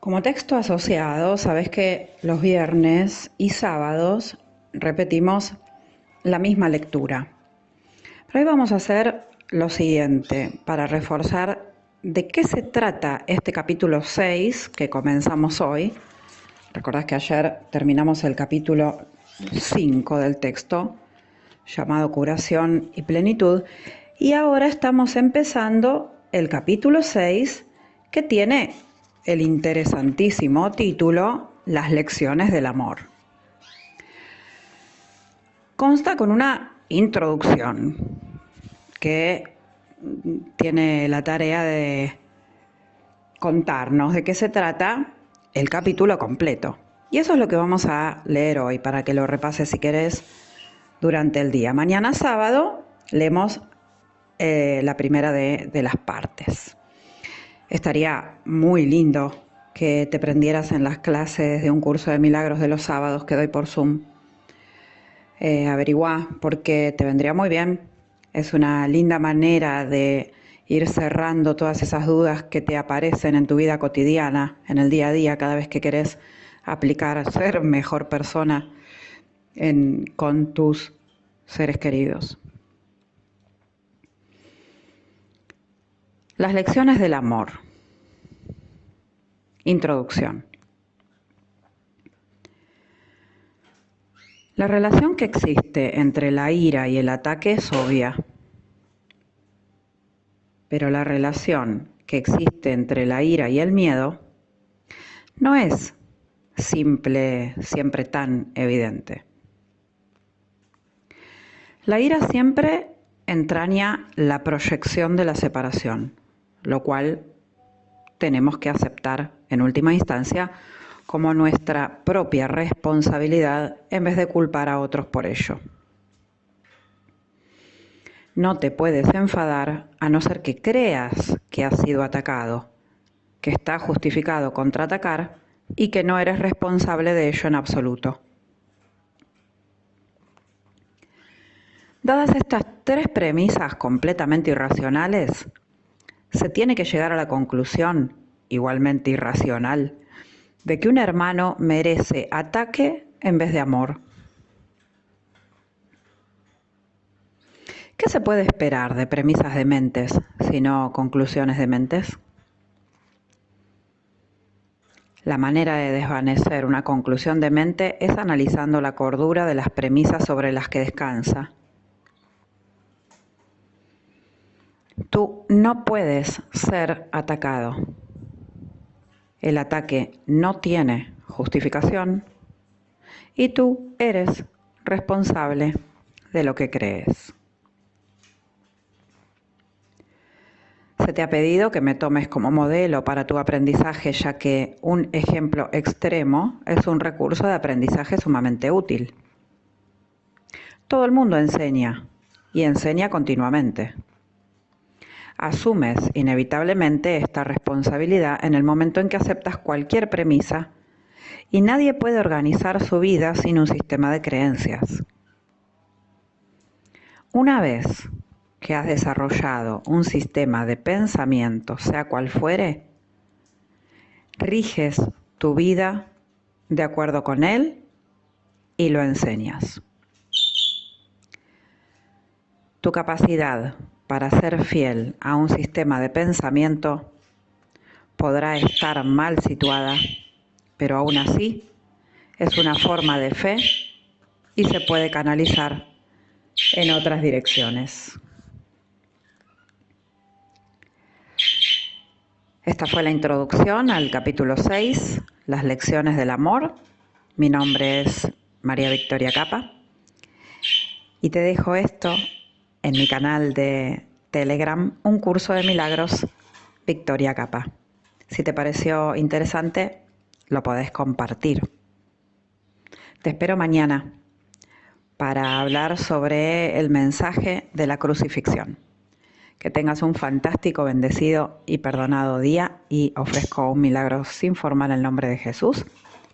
Como texto asociado, sabes que los viernes y sábados repetimos la misma lectura. Pero hoy vamos a hacer lo siguiente para reforzar de qué se trata este capítulo 6 que comenzamos hoy. Recordás que ayer terminamos el capítulo 5 del texto, llamado Curación y Plenitud, y ahora estamos empezando el capítulo 6, que tiene el interesantísimo título Las lecciones del amor. Consta con una introducción que tiene la tarea de contarnos de qué se trata el capítulo completo. Y eso es lo que vamos a leer hoy, para que lo repases si querés durante el día. Mañana sábado leemos la primera de las partes. Estaría muy lindo que te prendieras en las clases de un curso de milagros de los sábados que doy por Zoom. Averiguá, porque te vendría muy bien. Es una linda manera de ir cerrando todas esas dudas que te aparecen en tu vida cotidiana, en el día a día, cada vez que querés aplicar a ser mejor persona con tus seres queridos. Las lecciones del amor. Introducción. La relación que existe entre la ira y el ataque es obvia, pero la relación que existe entre la ira y el miedo no es siempre tan evidente. La ira siempre entraña la proyección de la separación, lo cual tenemos que aceptar en última instancia como nuestra propia responsabilidad en vez de culpar a otros por ello. No te puedes enfadar a no ser que creas que has sido atacado, que está justificado contraatacar y que no eres responsable de ello en absoluto. Dadas estas tres premisas completamente irracionales, se tiene que llegar a la conclusión, igualmente irracional, de que un hermano merece ataque en vez de amor. ¿Qué se puede esperar de premisas dementes, sino conclusiones dementes? La manera de desvanecer una conclusión demente es analizando la cordura de las premisas sobre las que descansa. Tú no puedes ser atacado. El ataque no tiene justificación y tú eres responsable de lo que crees. Se te ha pedido que me tomes como modelo para tu aprendizaje, ya que un ejemplo extremo es un recurso de aprendizaje sumamente útil. Todo el mundo enseña y enseña continuamente. Asumes inevitablemente esta responsabilidad en el momento en que aceptas cualquier premisa y nadie puede organizar su vida sin un sistema de creencias. Una vez que has desarrollado un sistema de pensamiento, sea cual fuere, riges tu vida de acuerdo con él y lo enseñas. Tu capacidad para ser fiel a un sistema de pensamiento podrá estar mal situada, pero aún así es una forma de fe y se puede canalizar en otras direcciones. Esta fue la introducción al capítulo 6, Las lecciones del amor. Mi nombre es María Victoria Capa y te dejo esto en mi canal de Telegram, un curso de milagros Victoria Capa. Si te pareció interesante, lo podés compartir. Te espero mañana para hablar sobre el mensaje de la crucifixión. Que tengas un fantástico, bendecido y perdonado día y ofrezco un milagro sin formar el nombre de Jesús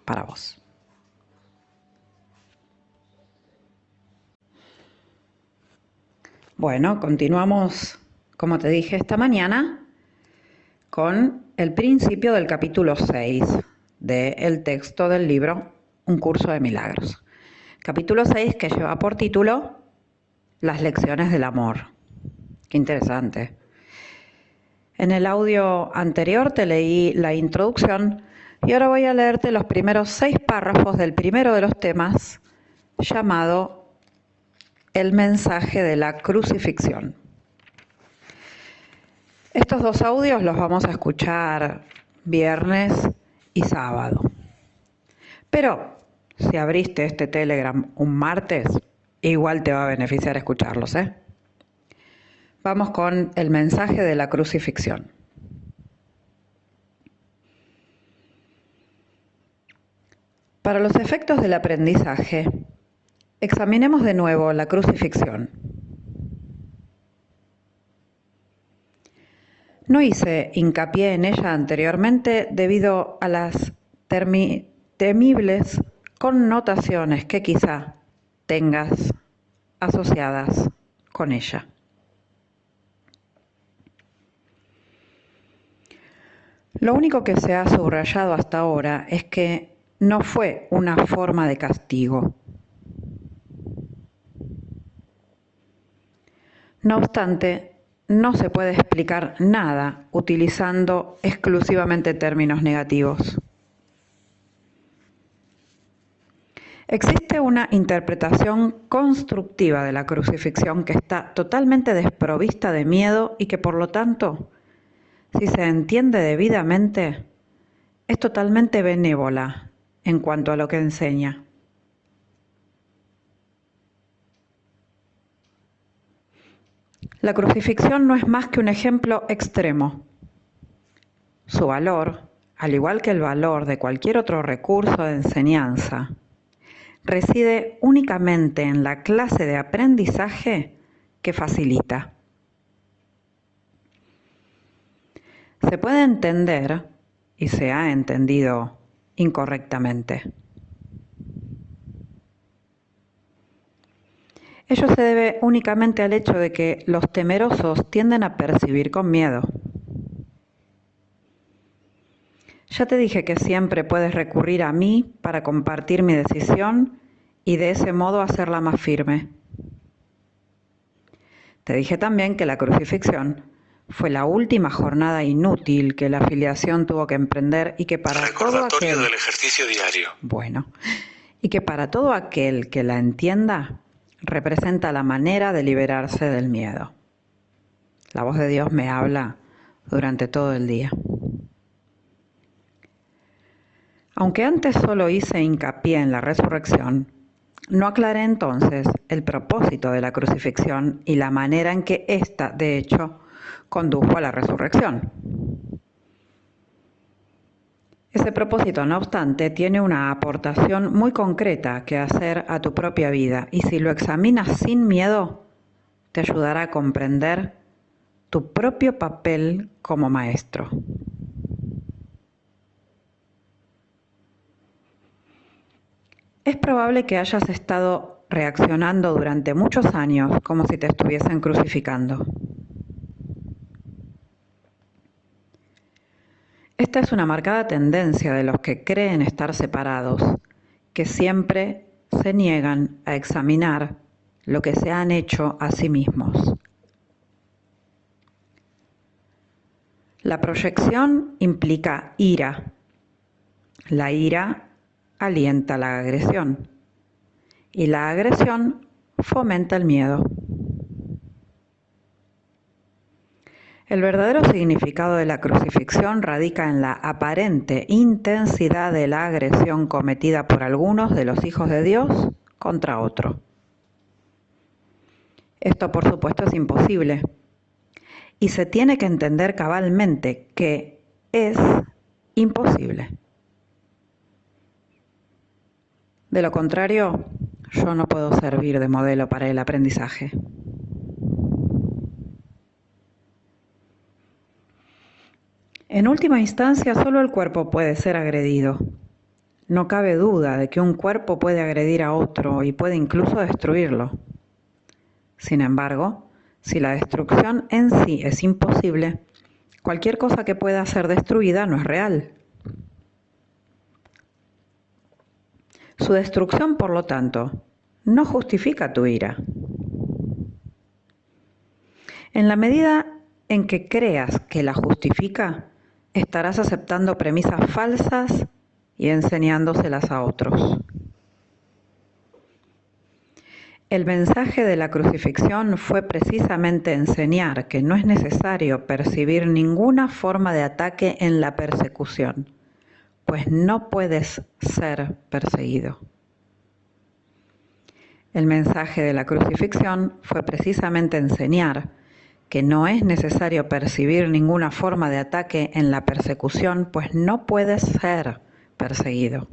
para vos. Bueno, continuamos, como te dije esta mañana, con el principio del capítulo 6 del texto del libro Un curso de milagros. Capítulo 6 que lleva por título Las lecciones del amor. Qué interesante. En el audio anterior te leí la introducción y ahora voy a leerte los primeros 6 párrafos del primero de los temas llamado El mensaje de la crucifixión. Estos 2 audios los vamos a escuchar viernes y sábado. Pero si abriste este Telegram un martes, igual te va a beneficiar escucharlos, ¿eh? Vamos con el mensaje de la crucifixión. Para los efectos del aprendizaje, examinemos de nuevo la crucifixión. No hice hincapié en ella anteriormente debido a las temibles connotaciones que quizá tengas asociadas con ella. Lo único que se ha subrayado hasta ahora es que no fue una forma de castigo. No obstante, no se puede explicar nada utilizando exclusivamente términos negativos. Existe una interpretación constructiva de la crucifixión que está totalmente desprovista de miedo y que por lo tanto, si se entiende debidamente, es totalmente benévola en cuanto a lo que enseña. La crucifixión no es más que un ejemplo extremo. Su valor, al igual que el valor de cualquier otro recurso de enseñanza, reside únicamente en la clase de aprendizaje que facilita. Se puede entender, y se ha entendido incorrectamente. Ello se debe únicamente al hecho de que los temerosos tienden a percibir con miedo. Ya te dije que siempre puedes recurrir a mí para compartir mi decisión y de ese modo hacerla más firme. Te dije también que la crucifixión fue la última jornada inútil que la afiliación tuvo que emprender y que para recordatorio del ejercicio diario. Y que para todo aquel que la entienda representa la manera de liberarse del miedo. La voz de Dios me habla durante todo el día. Aunque antes solo hice hincapié en la resurrección, no aclaré entonces el propósito de la crucifixión y la manera en que ésta, de hecho, condujo a la resurrección. Ese propósito, no obstante, tiene una aportación muy concreta que hacer a tu propia vida y si lo examinas sin miedo, te ayudará a comprender tu propio papel como maestro. Es probable que hayas estado reaccionando durante muchos años como si te estuviesen crucificando. Esta es una marcada tendencia de los que creen estar separados, que siempre se niegan a examinar lo que se han hecho a sí mismos. La proyección implica ira. La ira alienta la agresión y la agresión fomenta el miedo. El verdadero significado de la crucifixión radica en la aparente intensidad de la agresión cometida por algunos de los hijos de Dios contra otro. Esto, por supuesto, es imposible y se tiene que entender cabalmente que es imposible. De lo contrario, yo no puedo servir de modelo para el aprendizaje. En última instancia, solo el cuerpo puede ser agredido. No cabe duda de que un cuerpo puede agredir a otro y puede incluso destruirlo. Sin embargo, si la destrucción en sí es imposible, Cualquier cosa que pueda ser destruida no es real. Su destrucción, por lo tanto, no justifica tu ira. En la medida en que creas que la justifica, estarás aceptando premisas falsas y enseñándoselas a otros. El mensaje de la crucifixión fue precisamente enseñar que no es necesario percibir ninguna forma de ataque en la persecución, pues no puedes ser perseguido. El mensaje de la crucifixión fue precisamente enseñar que no es necesario percibir ninguna forma de ataque en la persecución, pues no puedes ser perseguido.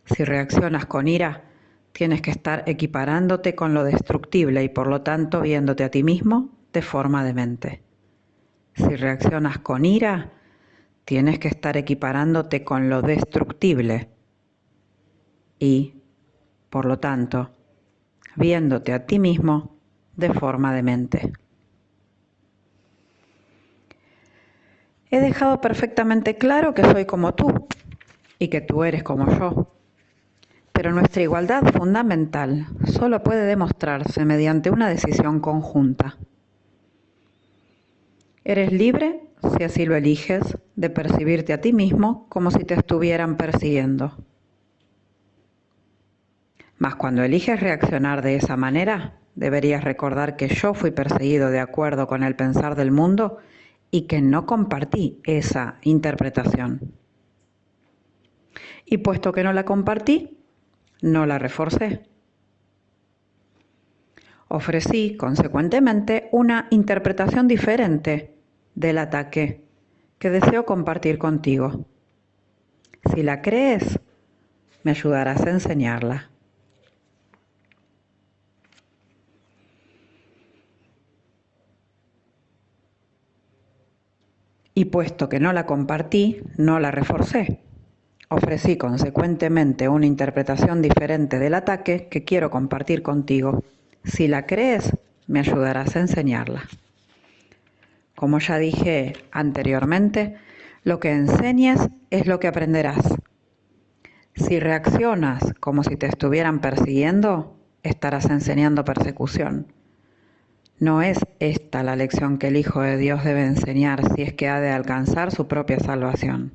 Si reaccionas con ira, tienes que estar equiparándote con lo destructible y por lo tanto viéndote a ti mismo de forma demente. Si reaccionas con ira, tienes que estar equiparándote con lo destructible y, por lo tanto, viéndote a ti mismo de forma demente. He dejado perfectamente claro que soy como tú y que tú eres como yo. Pero nuestra igualdad fundamental solo puede demostrarse mediante una decisión conjunta. Eres libre, si así lo eliges, de percibirte a ti mismo como si te estuvieran persiguiendo. Mas cuando eliges reaccionar de esa manera, deberías recordar que yo fui perseguido de acuerdo con el pensar del mundo y que no compartí esa interpretación. Y puesto que no la compartí, no la reforcé. Ofrecí, consecuentemente, una interpretación diferente del ataque que deseo compartir contigo. Si la crees, me ayudarás a enseñarla. Y puesto que no la compartí, no la reforcé. Ofrecí consecuentemente una interpretación diferente del ataque que quiero compartir contigo. Si la crees, me ayudarás a enseñarla. Como ya dije anteriormente, lo que enseñes es lo que aprenderás. Si reaccionas como si te estuvieran persiguiendo, estarás enseñando persecución. No es esta la lección que el Hijo de Dios debe enseñar si es que ha de alcanzar su propia salvación.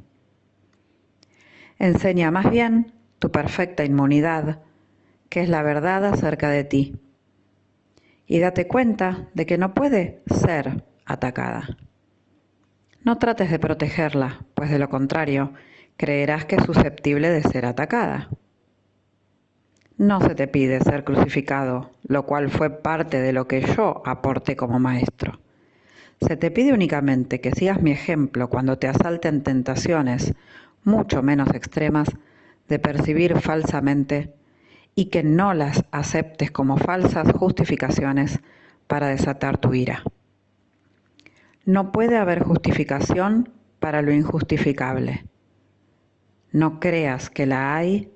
Enseña más bien tu perfecta inmunidad, que es la verdad acerca de ti. Y date cuenta de que no puede ser atacada. No trates de protegerla, pues de lo contrario, creerás que es susceptible de ser atacada. No se te pide ser crucificado, lo cual fue parte de lo que yo aporté como maestro. Se te pide únicamente que sigas mi ejemplo cuando te asalten tentaciones mucho menos extremas de percibir falsamente y que no las aceptes como falsas justificaciones para desatar tu ira. No puede haber justificación para lo injustificable. No creas que la hay,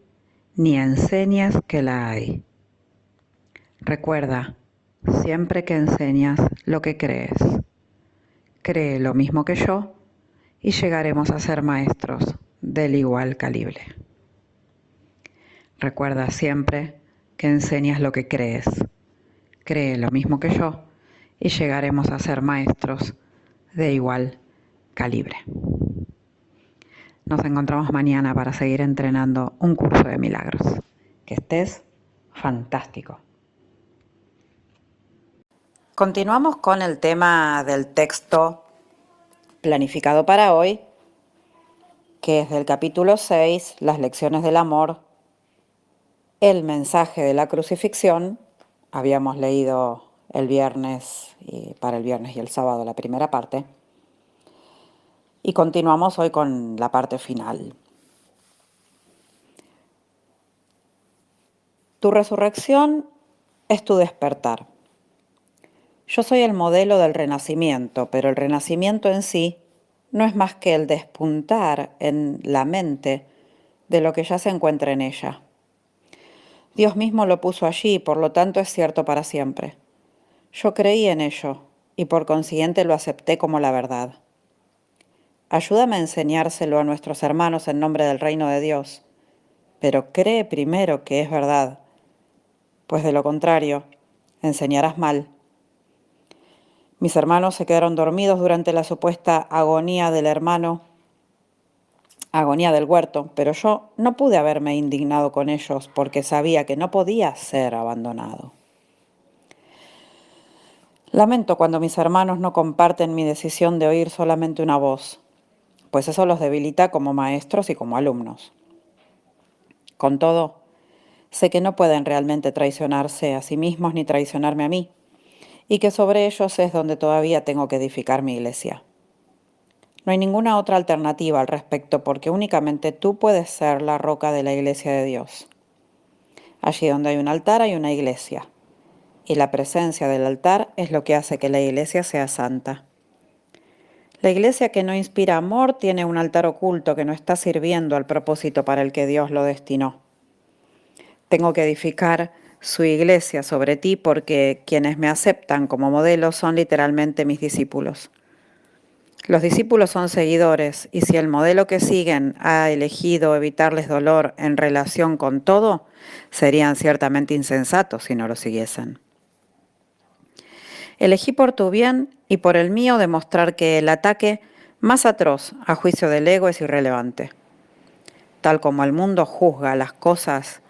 ni enseñes que la hay. Recuerda, siempre que enseñas lo que crees, cree lo mismo que yo y llegaremos a ser maestros del igual calibre. Recuerda siempre que enseñas lo que crees, cree lo mismo que yo y llegaremos a ser maestros de igual calibre. Nos encontramos mañana para seguir entrenando un curso de milagros. Que estés fantástico. Continuamos con el tema del texto planificado para hoy, que es del capítulo 6, las lecciones del amor, el mensaje de la crucifixión. Habíamos leído el viernes, para el viernes y el sábado, la primera parte. Y continuamos hoy con la parte final. Tu resurrección es tu despertar. Yo soy el modelo del renacimiento, pero el renacimiento en sí no es más que el despuntar en la mente de lo que ya se encuentra en ella. Dios mismo lo puso allí, por lo tanto es cierto para siempre. Yo creí en ello y por consiguiente lo acepté como la verdad. ayúdame a enseñárselo a nuestros hermanos en nombre del reino de Dios, pero cree primero que es verdad, pues de lo contrario, enseñarás mal. Mis hermanos se quedaron dormidos durante la supuesta agonía del huerto, pero yo no pude haberme indignado con ellos porque sabía que no podía ser abandonado. Lamento cuando mis hermanos no comparten mi decisión de oír solamente una voz, pues eso los debilita como maestros y como alumnos. Con todo, sé que no pueden realmente traicionarse a sí mismos ni traicionarme a mí, y que sobre ellos es donde todavía tengo que edificar mi iglesia. No hay ninguna otra alternativa al respecto porque únicamente tú puedes ser la roca de la iglesia de Dios. Allí donde hay un altar hay una iglesia, y la presencia del altar es lo que hace que la iglesia sea santa. La iglesia que no inspira amor tiene un altar oculto que no está sirviendo al propósito para el que Dios lo destinó. Tengo que edificar su iglesia sobre ti porque quienes me aceptan como modelo son literalmente mis discípulos. Los discípulos son seguidores y si el modelo que siguen ha elegido evitarles dolor en relación con todo, serían ciertamente insensatos si no lo siguiesen. Elegí por tu bien y por el mío demostrar que el ataque más atroz a juicio del ego es irrelevante. Tal como el mundo juzga las cosas,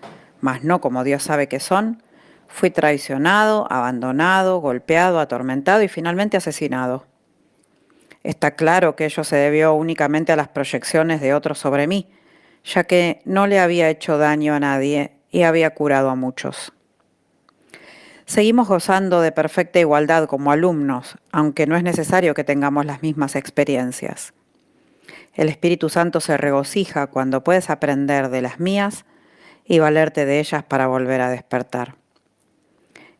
mas no como Dios sabe que son, fui traicionado, abandonado, golpeado, atormentado y finalmente asesinado. Está claro que ello se debió únicamente a las proyecciones de otros sobre mí, ya que no le había hecho daño a nadie y había curado a muchos. Seguimos gozando de perfecta igualdad como alumnos, aunque no es necesario que tengamos las mismas experiencias. El Espíritu Santo se regocija cuando puedes aprender de las mías y valerte de ellas para volver a despertar.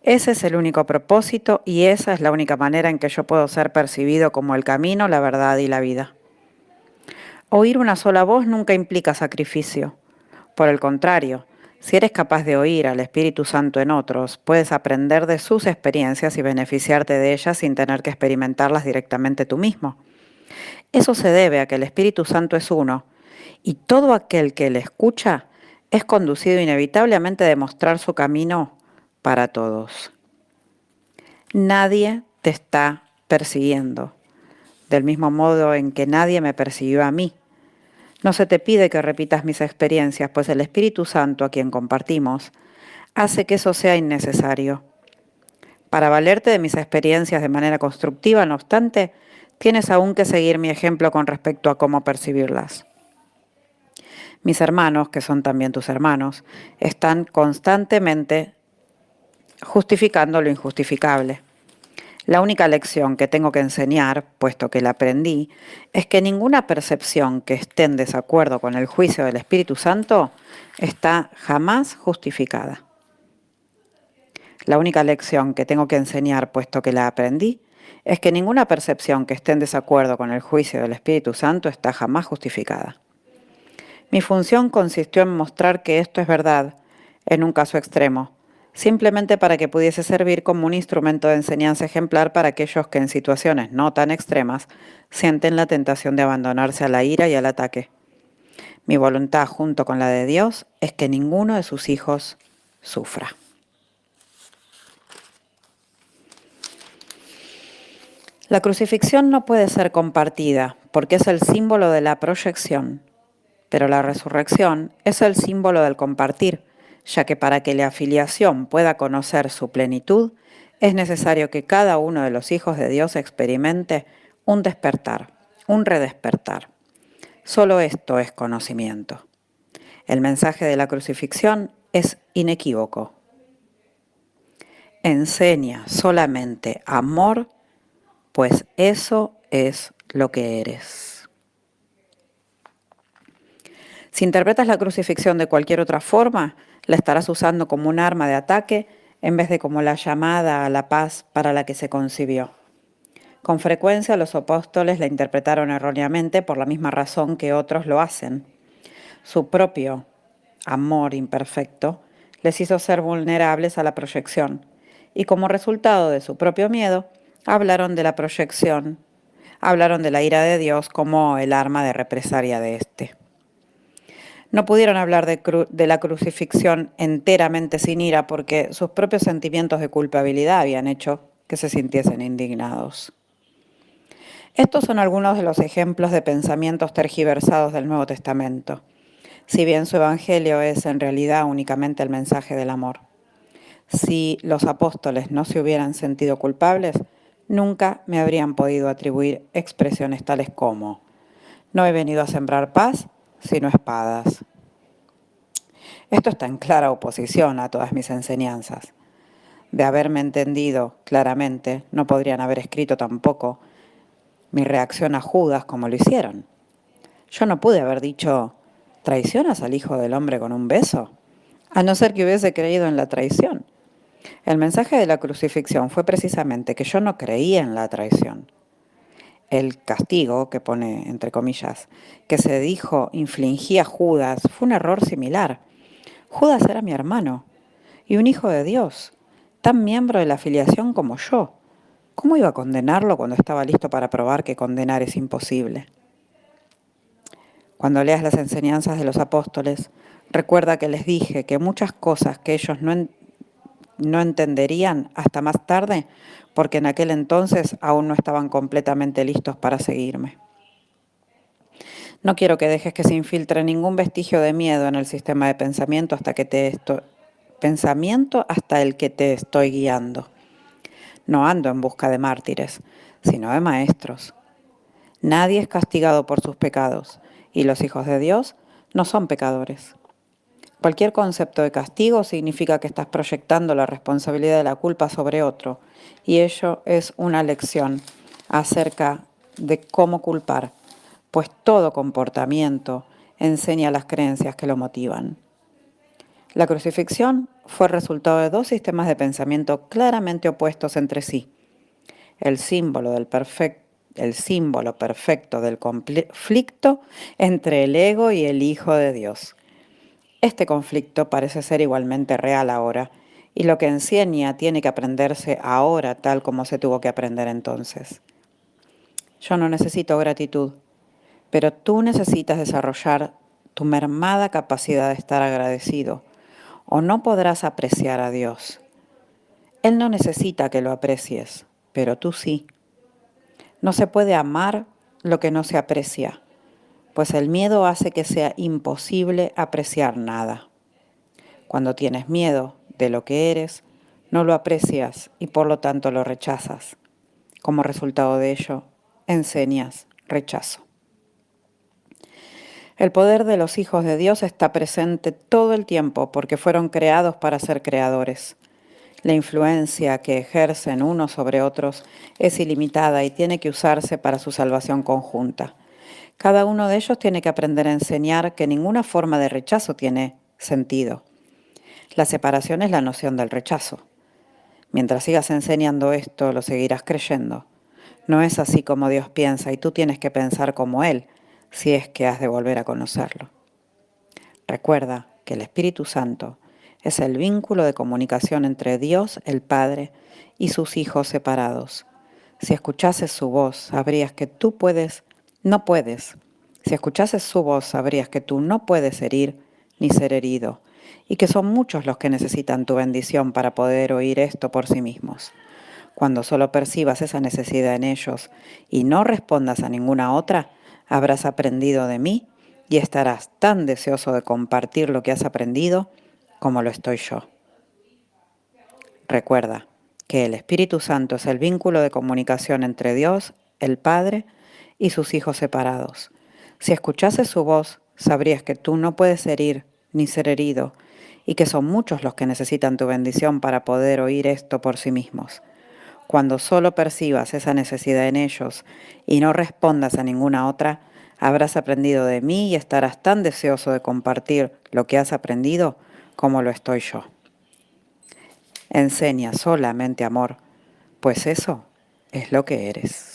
Ese es el único propósito y esa es la única manera en que yo puedo ser percibido como el camino, la verdad y la vida. Oír una sola voz nunca implica sacrificio. Por el contrario, si eres capaz de oír al Espíritu Santo en otros, puedes aprender de sus experiencias y beneficiarte de ellas sin tener que experimentarlas directamente tú mismo. Eso se debe a que el Espíritu Santo es uno, y todo aquel que le escucha es conducido inevitablemente a demostrar su camino para todos. Nadie te está persiguiendo, del mismo modo en que nadie me persiguió a mí. No se te pide que repitas mis experiencias, pues el Espíritu Santo, a quien compartimos, hace que eso sea innecesario. Para valerte de mis experiencias de manera constructiva, no obstante, tienes aún que seguir mi ejemplo con respecto a cómo percibirlas. Mis hermanos, que son también tus hermanos, están constantemente justificando lo injustificable. La única lección que tengo que enseñar, puesto que la aprendí, es que ninguna percepción que esté en desacuerdo con el juicio del Espíritu Santo está jamás justificada. La única lección que tengo que enseñar, puesto que la aprendí, es que ninguna percepción que esté en desacuerdo con el juicio del Espíritu Santo está jamás justificada. Mi función consistió en mostrar que esto es verdad, en un caso extremo, simplemente para que pudiese servir como un instrumento de enseñanza ejemplar para aquellos que en situaciones no tan extremas sienten la tentación de abandonarse a la ira y al ataque. Mi voluntad, junto con la de Dios, es que ninguno de sus hijos sufra. La crucifixión no puede ser compartida porque es el símbolo de la proyección, pero la resurrección es el símbolo del compartir, ya que para que la afiliación pueda conocer su plenitud, es necesario que cada uno de los hijos de Dios experimente un despertar, un redespertar. Solo esto es conocimiento. El mensaje de la crucifixión es inequívoco. Enseña solamente amor, pues eso es lo que eres. Si interpretas la crucifixión de cualquier otra forma, la estarás usando como un arma de ataque en vez de como la llamada a la paz para la que se concibió. Con frecuencia los apóstoles la interpretaron erróneamente por la misma razón que otros lo hacen. Su propio amor imperfecto les hizo ser vulnerables a la proyección, y como resultado de su propio miedo, hablaron de la proyección hablaron de la ira de Dios como el arma de represalia de éste. No pudieron hablar de la crucifixión enteramente sin ira porque sus propios sentimientos de culpabilidad habían hecho que se sintiesen indignados. Estos son algunos de los ejemplos de pensamientos tergiversados del Nuevo Testamento, si bien su evangelio es en realidad únicamente el mensaje del amor. Si los apóstoles no se hubieran sentido culpables, nunca me habrían podido atribuir expresiones tales como: no he venido a sembrar paz, sino espadas. Esto está en clara oposición a todas mis enseñanzas. De haberme entendido claramente, no podrían haber escrito tampoco mi reacción a Judas como lo hicieron. Yo no pude haber dicho: ¿traicionas al Hijo del Hombre con un beso? A no ser que hubiese creído en la traición. El mensaje de la crucifixión fue precisamente que yo no creía en la traición. El castigo, que pone entre comillas, que se dijo infligía Judas, fue un error similar. Judas era mi hermano y un hijo de Dios, tan miembro de la filiación como yo. ¿Cómo iba a condenarlo cuando estaba listo para probar que condenar es imposible? Cuando leas las enseñanzas de los apóstoles, recuerda que les dije que muchas cosas que ellos no entenderían hasta más tarde, porque en aquel entonces aún no estaban completamente listos para seguirme. No quiero que dejes que se infiltre ningún vestigio de miedo en el sistema de pensamiento hasta el que te estoy guiando. No ando en busca de mártires, sino de maestros. Nadie es castigado por sus pecados, y los hijos de Dios no son pecadores. Cualquier concepto de castigo significa que estás proyectando la responsabilidad de la culpa sobre otro, y ello es una lección acerca de cómo culpar, pues todo comportamiento enseña las creencias que lo motivan. La crucifixión fue resultado de dos sistemas de pensamiento claramente opuestos entre sí. El símbolo perfecto del conflicto entre el ego y el Hijo de Dios. Este conflicto parece ser igualmente real ahora, y lo que enseña tiene que aprenderse ahora tal como se tuvo que aprender entonces. Yo no necesito gratitud, pero tú necesitas desarrollar tu mermada capacidad de estar agradecido, o no podrás apreciar a Dios. Él no necesita que lo aprecies, pero tú sí. No se puede amar lo que no se aprecia, pues el miedo hace que sea imposible apreciar nada. Cuando tienes miedo de lo que eres, no lo aprecias y por lo tanto lo rechazas. Como resultado de ello, enseñas rechazo. El poder de los hijos de Dios está presente todo el tiempo porque fueron creados para ser creadores. La influencia que ejercen unos sobre otros es ilimitada y tiene que usarse para su salvación conjunta. Cada uno de ellos tiene que aprender a enseñar que ninguna forma de rechazo tiene sentido. La separación es la noción del rechazo. Mientras sigas enseñando esto, lo seguirás creyendo. No es así como Dios piensa y tú tienes que pensar como Él, si es que has de volver a conocerlo. Recuerda que el Espíritu Santo es el vínculo de comunicación entre Dios, el Padre, y sus hijos separados. Si escuchases su voz, sabrías que tú no puedes. Si escuchases su voz, sabrías que tú no puedes herir ni ser herido, y que son muchos los que necesitan tu bendición para poder oír esto por sí mismos. Cuando solo percibas esa necesidad en ellos y no respondas a ninguna otra, habrás aprendido de mí y estarás tan deseoso de compartir lo que has aprendido como lo estoy yo. Recuerda que el Espíritu Santo es el vínculo de comunicación entre Dios, el Padre, y sus hijos separados. Si escuchases su voz, sabrías que tú no puedes herir ni ser herido, y que son muchos los que necesitan tu bendición para poder oír esto por sí mismos. Cuando solo percibas esa necesidad en ellos y no respondas a ninguna otra, habrás aprendido de mí y estarás tan deseoso de compartir lo que has aprendido como lo estoy yo. Enseña solamente amor, pues eso es lo que eres.